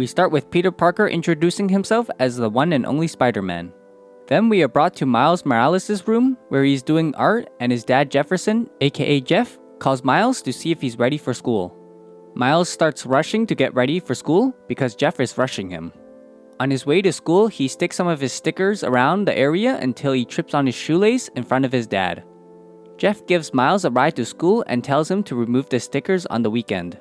We start with Peter Parker introducing himself as the one and only Spider-Man. Then we are brought to Miles Morales' room, where he's doing art, and his dad Jefferson, aka Jeff, calls Miles to see if he's ready for school. Miles starts rushing to get ready for school because Jeff is rushing him. On his way to school, he sticks some of his stickers around the area until he trips on his shoelace in front of his dad. Jeff gives Miles a ride to school and tells him to remove the stickers on the weekend.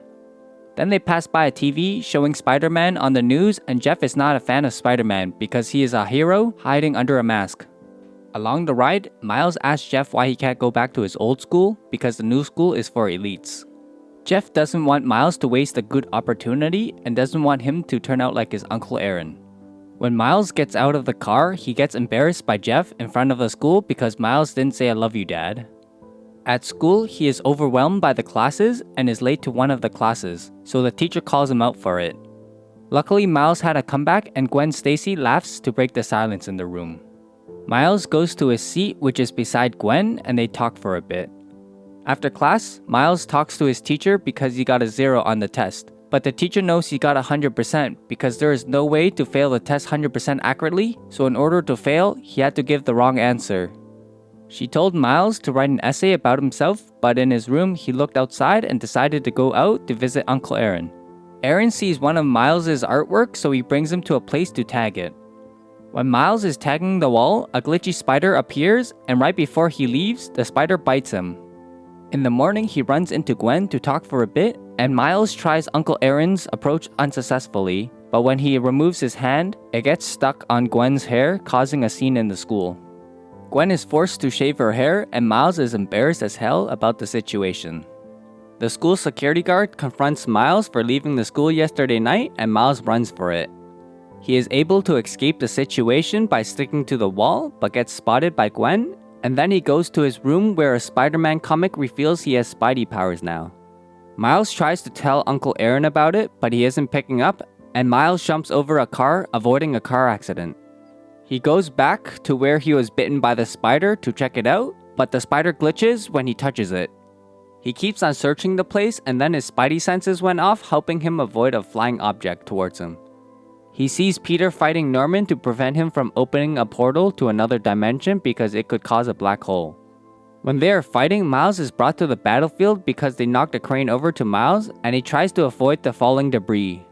Then they pass by a TV showing Spider-Man on the news, and Jeff is not a fan of Spider-Man because he is a hero hiding under a mask. Along the ride, Miles asks Jeff why he can't go back to his old school because the new school is for elites. Jeff doesn't want Miles to waste a good opportunity and doesn't want him to turn out like his Uncle Aaron. When Miles gets out of the car, he gets embarrassed by Jeff in front of the school because Miles didn't say "I love you, Dad." At school, he is overwhelmed by the classes and is late to one of the classes, so the teacher calls him out for it. Luckily, Miles had a comeback and Gwen Stacy laughs to break the silence in the room. Miles goes to his seat, which is beside Gwen, and they talk for a bit. After class, Miles talks to his teacher because he got a 0 on the test, but the teacher knows he got 100% because there is no way to fail the test 100% accurately, so in order to fail, he had to give the wrong answer. She told Miles to write an essay about himself, but in his room, he looked outside and decided to go out to visit Uncle Aaron. Aaron sees one of Miles' artwork, so he brings him to a place to tag it. When Miles is tagging the wall, a glitchy spider appears, and right before he leaves, the spider bites him. In the morning, he runs into Gwen to talk for a bit, and Miles tries Uncle Aaron's approach unsuccessfully, but when he removes his hand, it gets stuck on Gwen's hair, causing a scene in the school. Gwen is forced to shave her hair, and Miles is embarrassed as hell about the situation. The school security guard confronts Miles for leaving the school yesterday night, and Miles runs for it. He is able to escape the situation by sticking to the wall, but gets spotted by Gwen, and then he goes to his room where a Spider-Man comic reveals he has Spidey powers now. Miles tries to tell Uncle Aaron about it, but he isn't picking up, and Miles jumps over a car, avoiding a car accident. He goes back to where he was bitten by the spider to check it out, but the spider glitches when he touches it. He keeps on searching the place, and then his spidey senses went off, helping him avoid a flying object towards him. He sees Peter fighting Norman to prevent him from opening a portal to another dimension because it could cause a black hole. When they are fighting, Miles is brought to the battlefield because they knocked a crane over to Miles, and he tries to avoid the falling debris.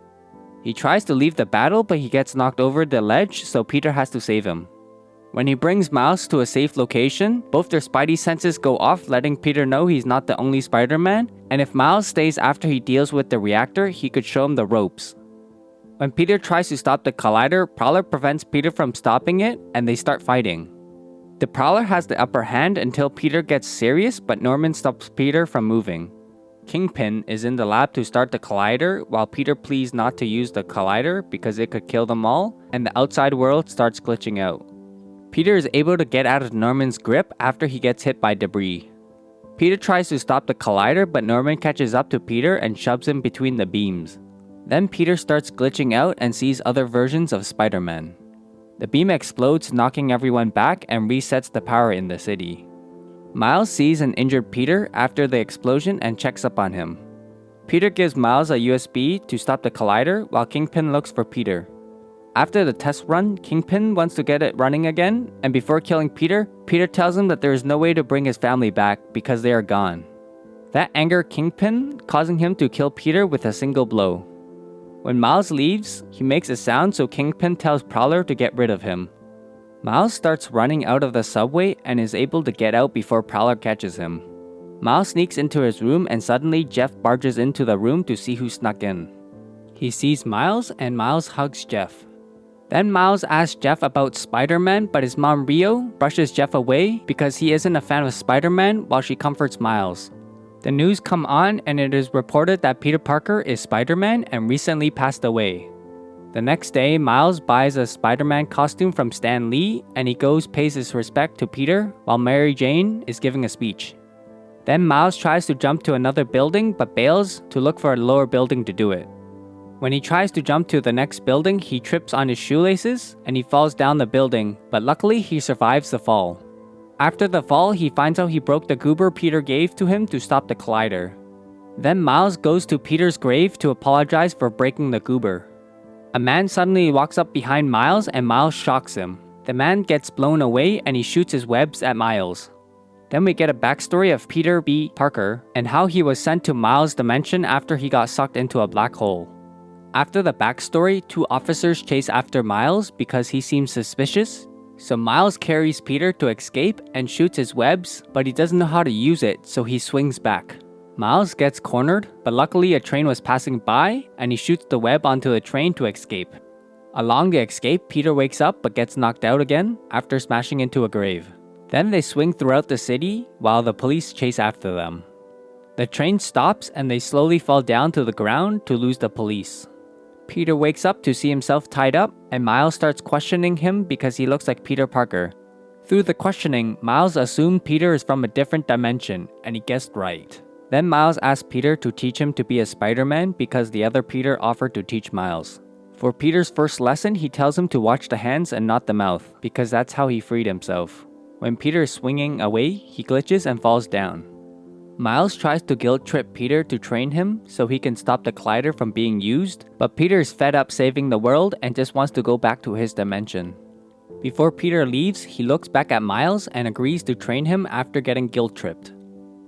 He tries to leave the battle, but he gets knocked over the ledge, so Peter has to save him. When he brings Miles to a safe location, both their spidey senses go off, letting Peter know he's not the only Spider-Man, and if Miles stays after he deals with the reactor, he could show him the ropes. When Peter tries to stop the collider, Prowler prevents Peter from stopping it, and they start fighting. The Prowler has the upper hand until Peter gets serious, but Norman stops Peter from moving. Kingpin is in the lab to start the collider, while Peter pleads not to use the collider because it could kill them all, and the outside world starts glitching out. Peter is able to get out of Norman's grip after he gets hit by debris. Peter tries to stop the collider, but Norman catches up to Peter and shoves him between the beams. Then Peter starts glitching out and sees other versions of Spider-Man. The beam explodes, knocking everyone back and resets the power in the city. Miles sees an injured Peter after the explosion and checks up on him. Peter gives Miles a USB to stop the collider while Kingpin looks for Peter. After the test run, Kingpin wants to get it running again, and before killing Peter, Peter tells him that there is no way to bring his family back because they are gone. That angers Kingpin, causing him to kill Peter with a single blow. When Miles leaves, he makes a sound, so Kingpin tells Prowler to get rid of him. Miles starts running out of the subway and is able to get out before Prowler catches him. Miles sneaks into his room, and suddenly Jeff barges into the room to see who snuck in. He sees Miles, and Miles hugs Jeff. Then Miles asks Jeff about Spider-Man, but his mom Rio brushes Jeff away because he isn't a fan of Spider-Man while she comforts Miles. The news come on, and it is reported that Peter Parker is Spider-Man and recently passed away. The next day, Miles buys a Spider-Man costume from Stan Lee, and he pays his respect to Peter while Mary Jane is giving a speech. Then Miles tries to jump to another building but bails to look for a lower building to do it. When he tries to jump to the next building, he trips on his shoelaces and he falls down the building, but luckily he survives the fall. After the fall, he finds out he broke the goober Peter gave to him to stop the collider. Then Miles goes to Peter's grave to apologize for breaking the goober. A man suddenly walks up behind Miles and Miles shocks him. The man gets blown away and he shoots his webs at Miles. Then we get a backstory of Peter B. Parker and how he was sent to Miles' dimension after he got sucked into a black hole. After the backstory, 2 officers chase after Miles because he seems suspicious. So Miles carries Peter to escape and shoots his webs, but he doesn't know how to use it, so he swings back. Miles gets cornered, but luckily a train was passing by and he shoots the web onto the train to escape. Along the escape, Peter wakes up but gets knocked out again after smashing into a grave. Then they swing throughout the city while the police chase after them. The train stops and they slowly fall down to the ground to lose the police. Peter wakes up to see himself tied up and Miles starts questioning him because he looks like Peter Parker. Through the questioning, Miles assumed Peter is from a different dimension and he guessed right. Then Miles asks Peter to teach him to be a Spider-Man because the other Peter offered to teach Miles. For Peter's first lesson, he tells him to watch the hands and not the mouth, because that's how he freed himself. When Peter is swinging away, he glitches and falls down. Miles tries to guilt trip Peter to train him so he can stop the collider from being used, but Peter is fed up saving the world and just wants to go back to his dimension. Before Peter leaves, he looks back at Miles and agrees to train him after getting guilt tripped.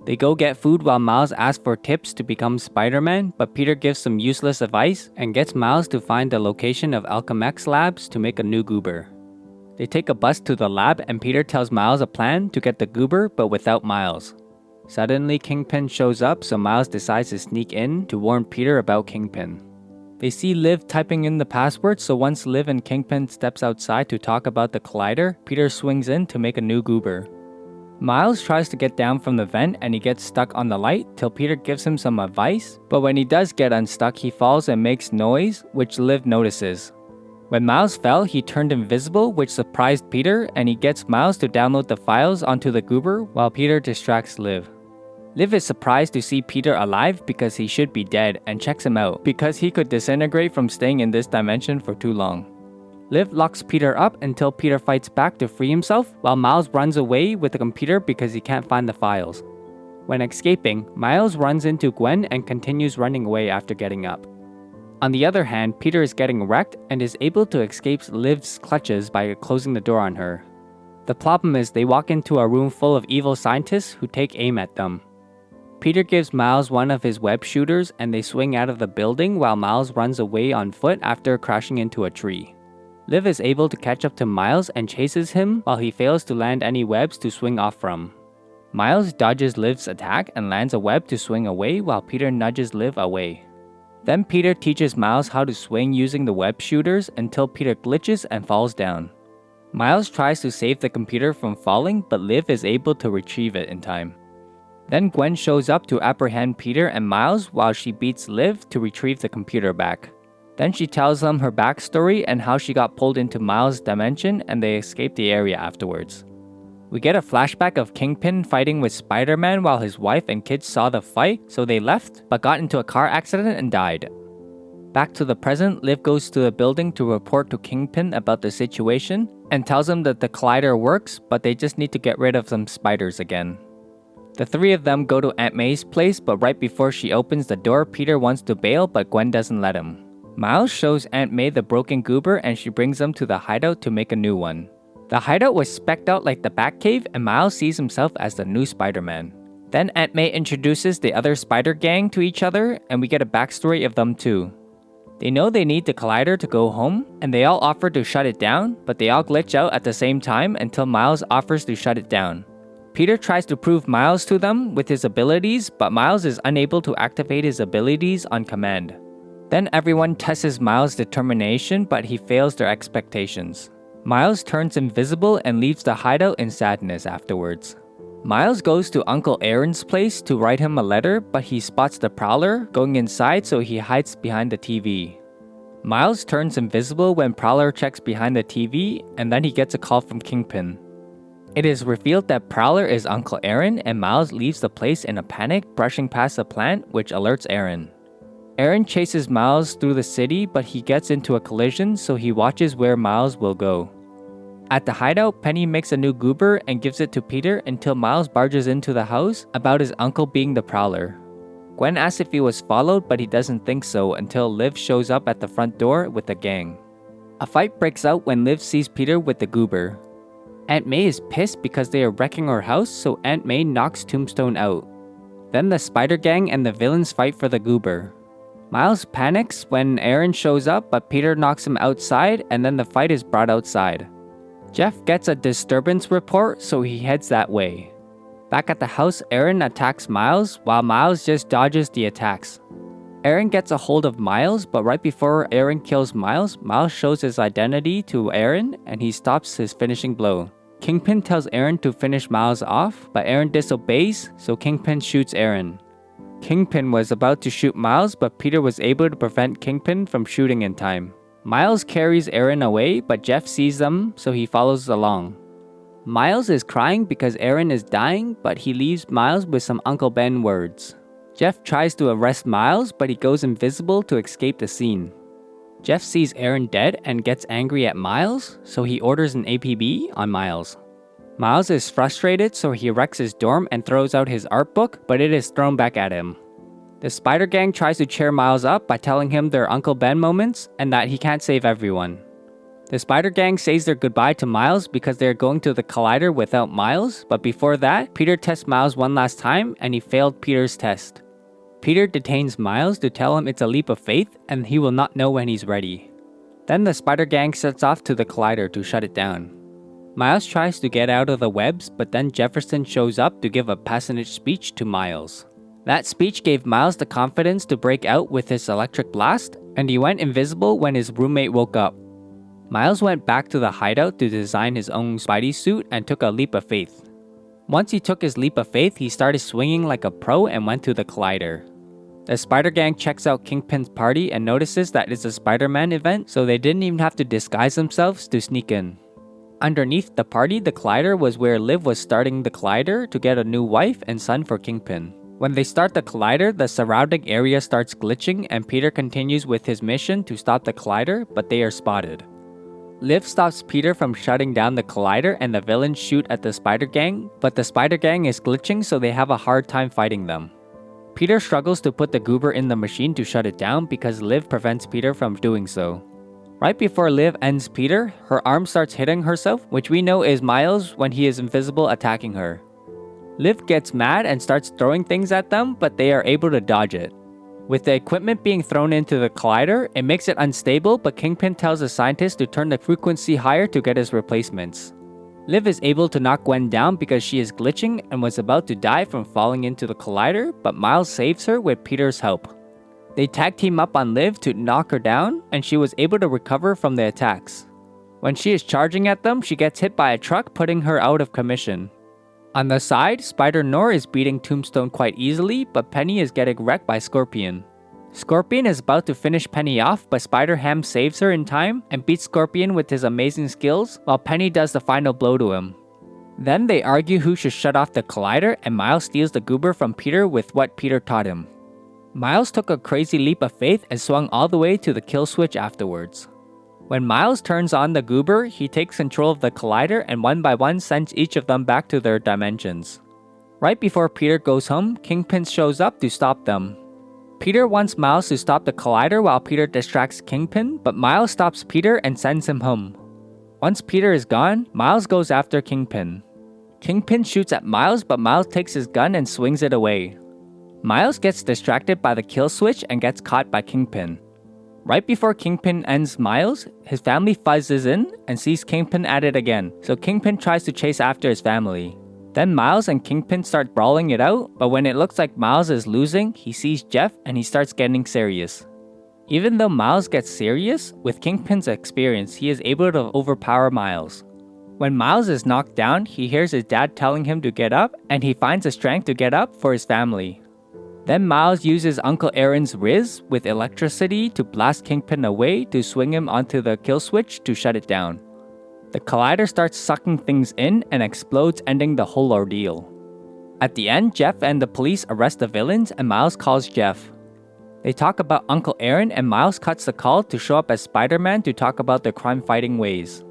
They go get food while Miles asks for tips to become Spider-Man, but Peter gives some useless advice and gets Miles to find the location of Alchemix Labs to make a new goober. They take a bus to the lab and Peter tells Miles a plan to get the goober but without Miles. Suddenly Kingpin shows up, so Miles decides to sneak in to warn Peter about Kingpin. They see Liv typing in the password, so once Liv and Kingpin steps outside to talk about the collider, Peter swings in to make a new goober. Miles tries to get down from the vent and he gets stuck on the light till Peter gives him some advice, but when he does get unstuck, he falls and makes noise, which Liv notices. When Miles fell, he turned invisible, which surprised Peter, and he gets Miles to download the files onto the goober while Peter distracts Liv. Liv is surprised to see Peter alive because he should be dead and checks him out because he could disintegrate from staying in this dimension for too long. Liv locks Peter up until Peter fights back to free himself, while Miles runs away with the computer because he can't find the files. When escaping, Miles runs into Gwen and continues running away after getting up. On the other hand, Peter is getting wrecked and is able to escape Liv's clutches by closing the door on her. The problem is they walk into a room full of evil scientists who take aim at them. Peter gives Miles one of his web shooters and they swing out of the building while Miles runs away on foot after crashing into a tree. Liv is able to catch up to Miles and chases him while he fails to land any webs to swing off from. Miles dodges Liv's attack and lands a web to swing away while Peter nudges Liv away. Then Peter teaches Miles how to swing using the web shooters until Peter glitches and falls down. Miles tries to save the computer from falling, but Liv is able to retrieve it in time. Then Gwen shows up to apprehend Peter and Miles while she beats Liv to retrieve the computer back. Then she tells them her backstory and how she got pulled into Miles' dimension and they escape the area afterwards. We get a flashback of Kingpin fighting with Spider-Man while his wife and kids saw the fight, so they left, but got into a car accident and died. Back to the present, Liv goes to the building to report to Kingpin about the situation and tells him that the collider works, but they just need to get rid of some spiders again. The 3 of them go to Aunt May's place, but right before she opens the door, Peter wants to bail, but Gwen doesn't let him. Miles shows Aunt May the broken goober and she brings them to the hideout to make a new one. The hideout was specced out like the Batcave and Miles sees himself as the new Spider-Man. Then Aunt May introduces the other spider gang to each other and we get a backstory of them too. They know they need the collider to go home and they all offer to shut it down, but they all glitch out at the same time until Miles offers to shut it down. Peter tries to prove Miles to them with his abilities, but Miles is unable to activate his abilities on command. Then everyone tests Miles' determination, but he fails their expectations. Miles turns invisible and leaves the hideout in sadness afterwards. Miles goes to Uncle Aaron's place to write him a letter, but he spots the Prowler going inside, so he hides behind the TV. Miles turns invisible when Prowler checks behind the TV, and then he gets a call from Kingpin. It is revealed that Prowler is Uncle Aaron, and Miles leaves the place in a panic, brushing past a plant, which alerts Aaron. Aaron chases Miles through the city, but he gets into a collision, so he watches where Miles will go. At the hideout, Penny makes a new goober and gives it to Peter until Miles barges into the house about his uncle being the Prowler. Gwen asks if he was followed, but he doesn't think so until Liv shows up at the front door with the gang. A fight breaks out when Liv sees Peter with the goober. Aunt May is pissed because they are wrecking her house, so Aunt May knocks Tombstone out. Then the Spider Gang and the villains fight for the goober. Miles panics when Aaron shows up, but Peter knocks him outside, and then the fight is brought outside. Jeff gets a disturbance report, so he heads that way. Back at the house, Aaron attacks Miles, while Miles just dodges the attacks. Aaron gets a hold of Miles, but right before Aaron kills Miles, Miles shows his identity to Aaron, and he stops his finishing blow. Kingpin tells Aaron to finish Miles off, but Aaron disobeys, so Kingpin shoots Aaron. Kingpin was about to shoot Miles, but Peter was able to prevent Kingpin from shooting in time. Miles carries Aaron away, but Jeff sees them, so he follows along. Miles is crying because Aaron is dying, but he leaves Miles with some Uncle Ben words. Jeff tries to arrest Miles, but he goes invisible to escape the scene. Jeff sees Aaron dead and gets angry at Miles, so he orders an APB on Miles. Miles is frustrated, so he wrecks his dorm and throws out his art book, but it is thrown back at him. The Spider Gang tries to cheer Miles up by telling him their Uncle Ben moments and that he can't save everyone. The Spider Gang says their goodbye to Miles because they are going to the Collider without Miles, but before that, Peter tests Miles one last time and he failed Peter's test. Peter detains Miles to tell him it's a leap of faith and he will not know when he's ready. Then the Spider Gang sets off to the Collider to shut it down. Miles tries to get out of the webs, but then Jefferson shows up to give a parsonage speech to Miles. That speech gave Miles the confidence to break out with his electric blast, and he went invisible when his roommate woke up. Miles went back to the hideout to design his own Spidey suit and took a leap of faith. Once he took his leap of faith, he started swinging like a pro and went to the Collider. The Spider Gang checks out Kingpin's party and notices that it's a Spider-Man event, so they didn't even have to disguise themselves to sneak in. Underneath the party, the Collider was where Liv was starting the Collider to get a new wife and son for Kingpin. When they start the Collider, the surrounding area starts glitching and Peter continues with his mission to stop the Collider, but they are spotted. Liv stops Peter from shutting down the Collider and the villains shoot at the Spider Gang, but the Spider Gang is glitching so they have a hard time fighting them. Peter struggles to put the goober in the machine to shut it down because Liv prevents Peter from doing so. Right before Liv ends Peter, her arm starts hitting herself, which we know is Miles when he is invisible attacking her. Liv gets mad and starts throwing things at them, but they are able to dodge it. With the equipment being thrown into the Collider, it makes it unstable, but Kingpin tells the scientist to turn the frequency higher to get his replacements. Liv is able to knock Gwen down because she is glitching and was about to die from falling into the Collider, but Miles saves her with Peter's help. They tag team up on Liv to knock her down, and she was able to recover from the attacks. When she is charging at them, she gets hit by a truck, putting her out of commission. On the side, Spider-Nor is beating Tombstone quite easily, but Penny is getting wrecked by Scorpion. Scorpion is about to finish Penny off, but Spider-Ham saves her in time and beats Scorpion with his amazing skills, while Penny does the final blow to him. Then they argue who should shut off the Collider, and Miles steals the goober from Peter with what Peter taught him. Miles took a crazy leap of faith and swung all the way to the kill switch afterwards. When Miles turns on the goober, he takes control of the Collider and one by one sends each of them back to their dimensions. Right before Peter goes home, Kingpin shows up to stop them. Peter wants Miles to stop the Collider while Peter distracts Kingpin, but Miles stops Peter and sends him home. Once Peter is gone, Miles goes after Kingpin. Kingpin shoots at Miles, but Miles takes his gun and swings it away. Miles gets distracted by the kill switch and gets caught by Kingpin. Right before Kingpin ends Miles, his family fuzzes in and sees Kingpin at it again, so Kingpin tries to chase after his family. Then Miles and Kingpin start brawling it out, but when it looks like Miles is losing, he sees Jeff and he starts getting serious. Even though Miles gets serious, with Kingpin's experience, he is able to overpower Miles. When Miles is knocked down, he hears his dad telling him to get up, and he finds the strength to get up for his family. Then Miles uses Uncle Aaron's Riz with electricity to blast Kingpin away to swing him onto the kill switch to shut it down. The Collider starts sucking things in and explodes, ending the whole ordeal. At the end, Jeff and the police arrest the villains and Miles calls Jeff. They talk about Uncle Aaron and Miles cuts the call to show up as Spider-Man to talk about their crime-fighting ways.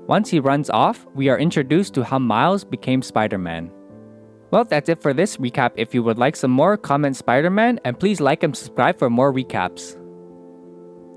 Once he runs off, we are introduced to how Miles became Spider-Man. Well, that's it for this recap. If you would like some more, comment Spider-Man, and please like and subscribe for more recaps.